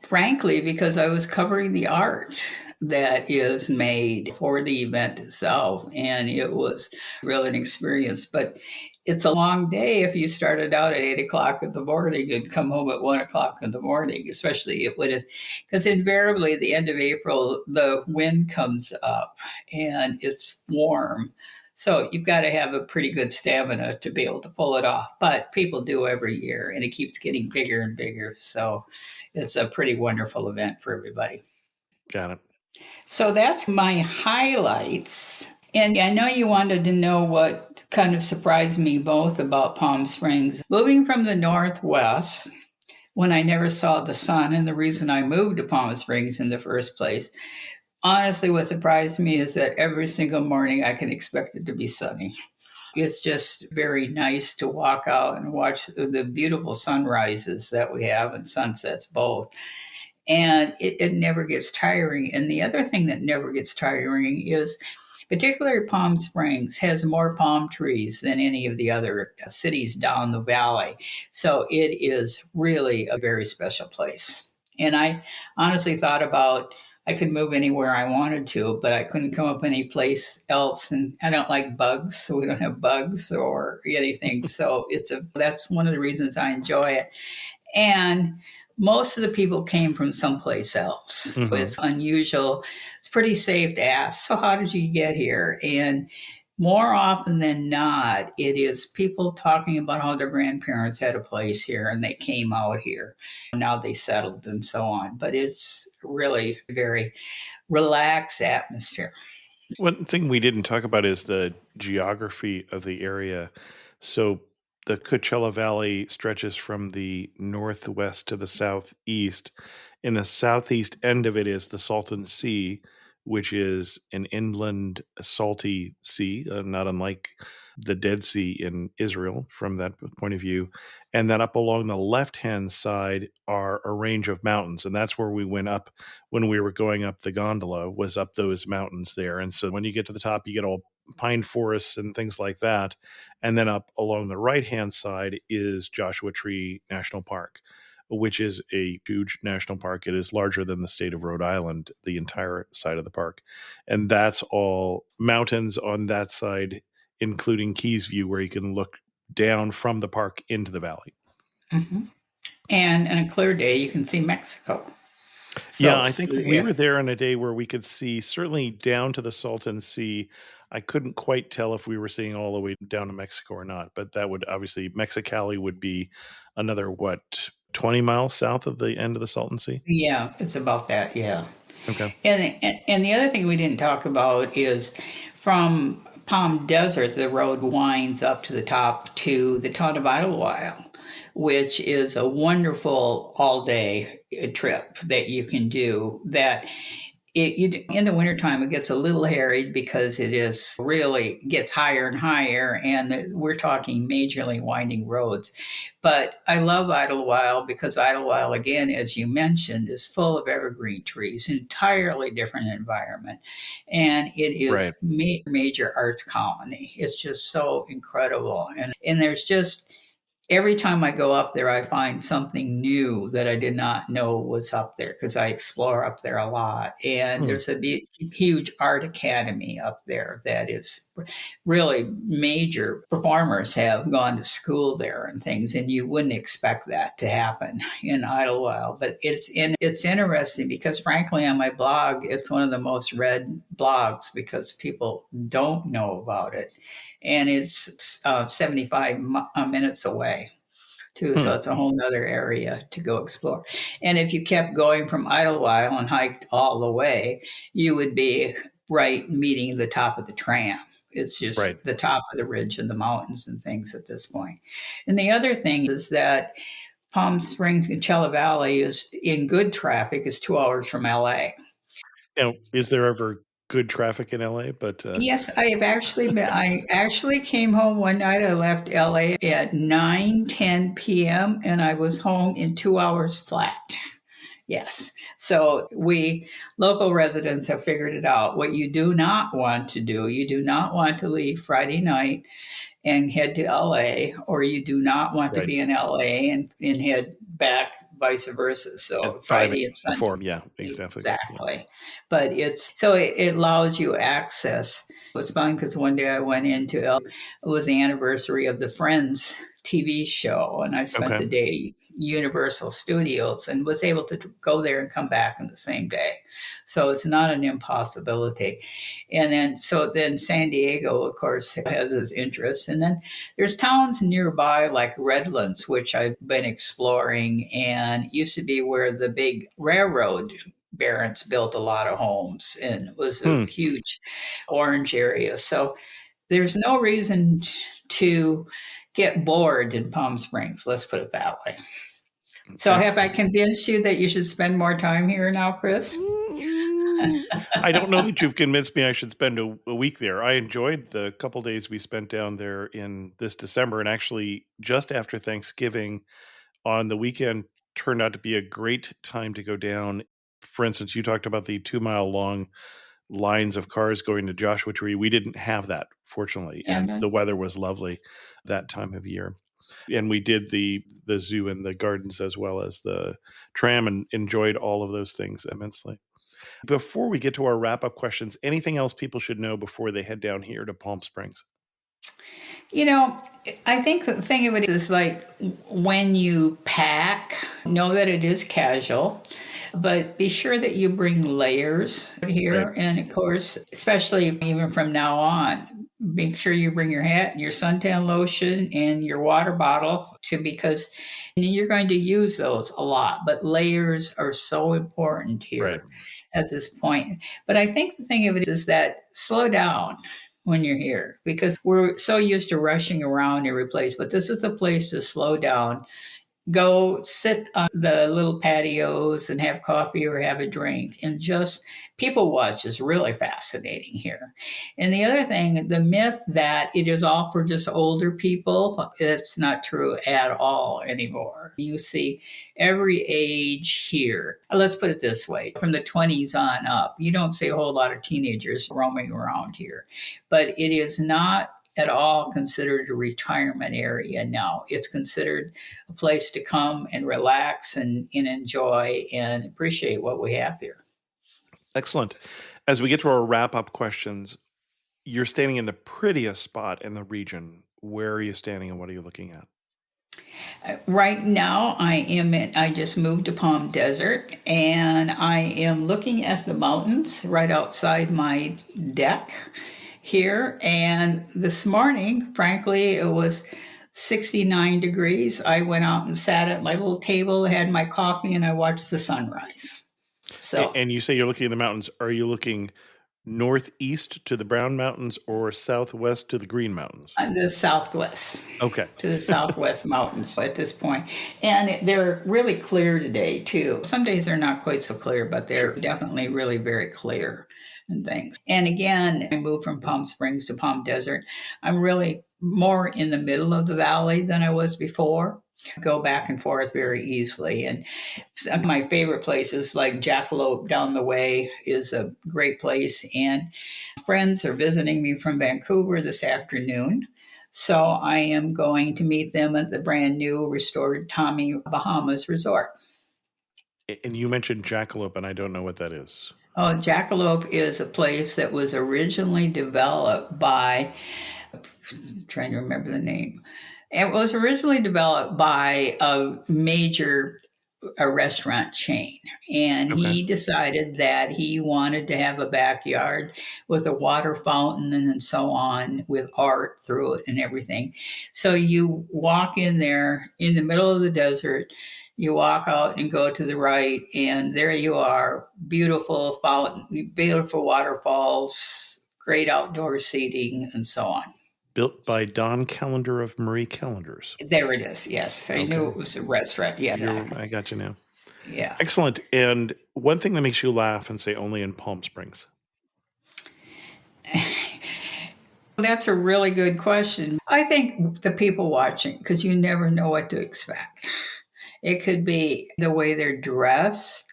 Speaker 3: frankly, because I was covering the art that is made for the event itself. And it was really an experience. But it's a long day if you started out at 8 o'clock in the morning and come home at 1 o'clock in the morning, especially it would have, because invariably at the end of April, the wind comes up and it's warm. So you've got to have a pretty good stamina to be able to pull it off. But people do every year and it keeps getting bigger and bigger. So it's a pretty wonderful event for everybody.
Speaker 1: Got it.
Speaker 3: So that's my highlights. And I know you wanted to know what kind of surprised me both about Palm Springs. Moving from the Northwest, when I never saw the sun, and the reason I moved to Palm Springs in the first place, honestly, what surprised me is that every single morning I can expect it to be sunny. It's just very nice to walk out and watch the beautiful sunrises that we have and sunsets both. And it never gets tiring. And the other thing that never gets tiring is, particularly Palm Springs has more palm trees than any of the other cities down the valley. So it is really a very special place. And I honestly thought about I could move anywhere I wanted to, but I couldn't come up any place else. And I don't like bugs, so we don't have bugs or anything. So that's one of the reasons I enjoy it. And most of the people came from someplace else.
Speaker 1: Mhm.
Speaker 3: It's unusual. It's pretty safe to ask, so how did you get here? And more often than not, it is people talking about how their grandparents had a place here and they came out here. Now they settled and so on. But it's really a very relaxed atmosphere.
Speaker 1: One thing we didn't talk about is the geography of the area. So the Coachella Valley stretches from the northwest to the southeast. In the southeast end of it is the Salton Sea, which is an inland salty sea, not unlike the Dead Sea in Israel from that point of view. And then up along the left hand side are a range of mountains. And that's where we went up when we were going up the gondola, was up those mountains there. And so when you get to the top, you get all pine forests and things like that. And then up along the right hand side is Joshua Tree National Park, which is a huge national park. It is larger than the state of Rhode Island, the entire side of the park. And that's all mountains on that side, including Keys View, where you can look down from the park into the valley.
Speaker 3: Mm-hmm. And on a clear day, you can see Mexico.
Speaker 1: Yeah,
Speaker 3: So,
Speaker 1: I think we were there on a day where we could see certainly down to the Salton Sea. I couldn't quite tell if we were seeing all the way down to Mexico or not, but that would obviously Mexicali would be another 20 miles south of the end of the Salton Sea.
Speaker 3: yeah, it's about that. Yeah.
Speaker 1: Okay.
Speaker 3: And the other thing we didn't talk about is from Palm Desert, the road winds up to the top to the town of Idlewild, which is a wonderful all day trip that you can do. That in the wintertime, it gets a little hairy because it is really gets higher and higher, and we're talking majorly winding roads. But I love Idlewild because Idlewild, again, as you mentioned, is full of evergreen trees, entirely different environment. And it
Speaker 1: Right.
Speaker 3: is major arts colony. It's just so incredible. And there's just every time I go up there, I find something new that I did not know was up there because I explore up there a lot. And
Speaker 1: Hmm.
Speaker 3: there's a huge art academy up there that is really major performers have gone to school there and things. And you wouldn't expect that to happen in Idlewild. But it's interesting because, frankly, on my blog, it's one of the most read blogs because people don't know about it, and it's 75 minutes away too.
Speaker 1: Hmm.
Speaker 3: So it's a whole nother area to go explore. And if you kept going from Idlewild and hiked all the way, you would be right meeting the top of the tram. It's
Speaker 1: Right.
Speaker 3: just the top of the ridge and the mountains and things at this point. And the other thing is that Palm Springs, Coachella Valley is in good traffic is 2 hours from LA.
Speaker 1: Now, is there ever good traffic in LA? But
Speaker 3: Yes, I have actually been. I actually came home one night. I left LA at 9:10 p.m. and I was home in 2 hours flat. Yes. So we local residents have figured it out. What you do not want to do, you do not want to leave Friday night and head to LA, or you do not want to
Speaker 1: Right.
Speaker 3: be in LA and head back, vice versa. So
Speaker 1: At 5
Speaker 3: Friday and
Speaker 1: to
Speaker 3: Sunday.
Speaker 1: 4. Yeah, exactly. Yeah.
Speaker 3: Exactly. But it allows you access. It was fun because one day I went into it was the anniversary of the Friends TV show, and I spent
Speaker 1: Okay.
Speaker 3: the day Universal Studios and was able to go there and come back in the same day. So it's not an impossibility. And then San Diego, of course, has its interest. And then there's towns nearby like Redlands, which I've been exploring, and used to be where the big railroad barons built a lot of homes, and it was a
Speaker 1: Hmm.
Speaker 3: huge orange area. So there's no reason to get bored in Palm Springs, let's put it that way. So have I
Speaker 1: Excellent.
Speaker 3: convinced you that you should spend more time here now, Chris?
Speaker 1: I don't know that you've convinced me I should spend a week there. I enjoyed the couple days we spent down there in this December, and actually just after Thanksgiving on the weekend turned out to be a great time to go down. For instance, you talked about the 2-mile long lines of cars going to Joshua Tree. We didn't have that, fortunately, and
Speaker 3: And
Speaker 1: the weather was lovely that time of year. And we did the zoo and the gardens as well as the tram and enjoyed all of those things immensely. Before we get to our wrap up questions, anything else people should know before they head down here to Palm Springs?
Speaker 3: You know, I think the thing of it is like when you pack, know that it is casual, but be sure that you bring layers
Speaker 1: Right.
Speaker 3: here. And of course, especially even from now on, make sure you bring your hat and your suntan lotion and your water bottle because you're going to use those a lot. But layers are so important
Speaker 1: Right.
Speaker 3: here at this point. But I think the thing of it is that slow down when you're here because we're so used to rushing around every place. But this is a place to slow down, go sit on the little patios and have coffee or have a drink and just people watch is really fascinating here. And the other thing, the myth that it is all for just older people, it's not true at all anymore. You see every age here. Let's put it this way, from the 20s on up, you don't see a whole lot of teenagers roaming around here, but it is not at all considered a retirement area now. It's considered a place to come and relax and enjoy and appreciate what we have here.
Speaker 1: Excellent. As we get to our wrap up questions, you're standing in the prettiest spot in the region. Where are you standing and what are you looking at?
Speaker 3: Right now, I just moved to Palm Desert and I am looking at the mountains right outside my deck here. And this morning, frankly, it was 69 degrees. I went out and sat at my little table, had my coffee, and I watched the sunrise. So
Speaker 1: And you say you're looking at the mountains. Are you looking northeast to the Brown Mountains or southwest to the Green Mountains?
Speaker 3: the southwest.
Speaker 1: Okay.
Speaker 3: To the southwest mountains at this point. And they're really clear today, too. Some days they're not quite so clear, but they're
Speaker 1: Sure.
Speaker 3: definitely really very clear and things. And again, I moved from Palm Springs to Palm Desert. I'm really more in the middle of the valley than I was before. Go back and forth very easily. And some of my favorite places, like Jackalope down the way, is a great place. And friends are visiting me from Vancouver this afternoon. So I am going to meet them at the brand new restored Tommy Bahamas Resort.
Speaker 1: And you mentioned Jackalope, and I don't know what that is.
Speaker 3: Oh, Jackalope is a place that was originally developed by, I'm trying to remember the name. It was originally developed by a restaurant chain. And
Speaker 1: Okay.
Speaker 3: he decided that he wanted to have a backyard with a water fountain and so on, with art through it and everything. So you walk in there in the middle of the desert, you walk out and go to the right, and there you are, beautiful fountain, beautiful waterfalls, great outdoor seating, and so on.
Speaker 1: Built by Don Callender of Marie Callender's.
Speaker 3: There it is. Yes, I knew
Speaker 1: Okay.
Speaker 3: it was a restaurant. Yeah, exactly.
Speaker 1: I got you now.
Speaker 3: Yeah.
Speaker 1: Excellent. And one thing that makes you laugh and say only in Palm Springs.
Speaker 3: That's a really good question. I think the people watching, because you never know what to expect. It could be the way they're dressed.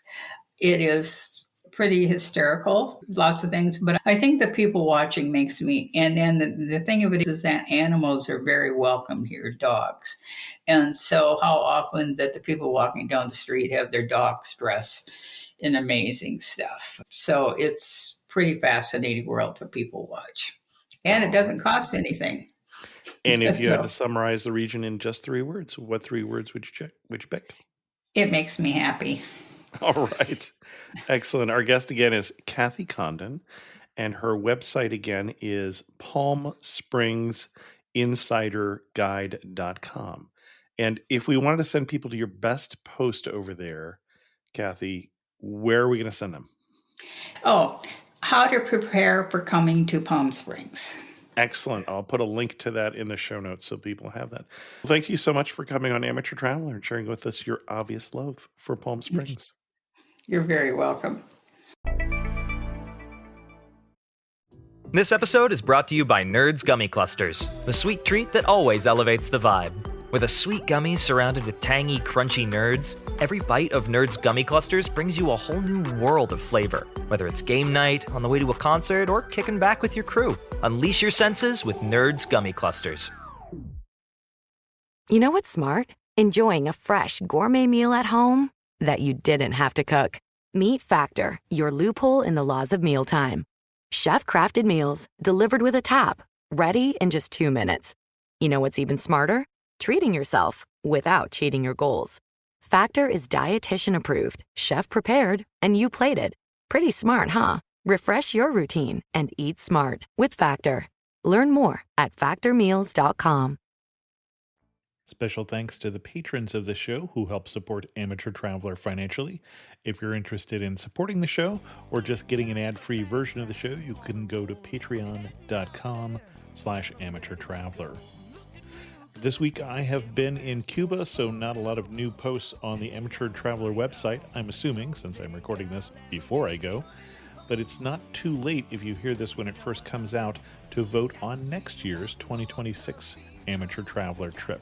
Speaker 3: It is pretty hysterical, lots of things. But I think the people watching makes me, and then the thing of it is that animals are very welcome here, dogs. And so how often that the people walking down the street have their dogs dressed in amazing stuff. So it's pretty fascinating world for people to watch. And it
Speaker 1: All
Speaker 3: doesn't
Speaker 1: right.
Speaker 3: cost anything.
Speaker 1: And if you had to
Speaker 3: So
Speaker 1: summarize the region in just 3 words, what 3 words would you pick?
Speaker 3: it makes me happy.
Speaker 1: All right. Excellent. Our guest again is Kathy Condon, and her website again is palmspringsinsiderguide.com. And if we wanted to send people to your best post over there, Kathy, where are we going to send them?
Speaker 3: Oh, how to prepare for coming to Palm Springs.
Speaker 1: Excellent. I'll put a link to that in the show notes so people have that. Thank you so much for coming on Amateur Traveler and sharing with us your obvious love for Palm Springs.
Speaker 3: You're very welcome.
Speaker 6: This episode is brought to you by Nerds Gummy Clusters, the sweet treat that always elevates the vibe. With a sweet gummy surrounded with tangy, crunchy nerds, every bite of Nerds Gummy Clusters brings you a whole new world of flavor. Whether it's game night, on the way to a concert, or kicking back with your crew, unleash your senses with Nerds Gummy Clusters.
Speaker 5: You know what's smart? Enjoying a fresh gourmet meal at home that you didn't have to cook. Meet Factor, your loophole in the laws of mealtime. Chef-crafted meals delivered with a tap, ready in just 2 minutes. You know what's even smarter? Treating yourself without cheating your goals. Factor is dietitian approved, chef prepared, and you plated. Pretty smart, huh? Refresh your routine and eat smart with Factor. Learn more at factormeals.com.
Speaker 1: Special thanks to the patrons of the show who help support Amateur Traveler financially. If you're interested in supporting the show or just getting an ad-free version of the show, you can go to patreon.com/amateurtraveler. This week I have been in Cuba, so not a lot of new posts on the Amateur Traveler website, I'm assuming, since I'm recording this before I go. But it's not too late if you hear this when it first comes out to vote on next year's 2026 Amateur Traveler trip.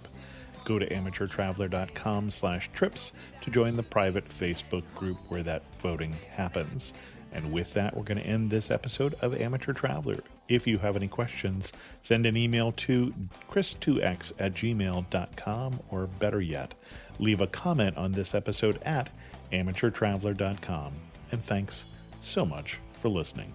Speaker 1: Go to amateurtraveler.com/trips to join the private Facebook group where that voting happens. And with that, we're going to end this episode of Amateur Traveler. If you have any questions, send an email to chris2x@gmail.com, or better yet, leave a comment on this episode at amateurtraveler.com. And thanks so much for listening.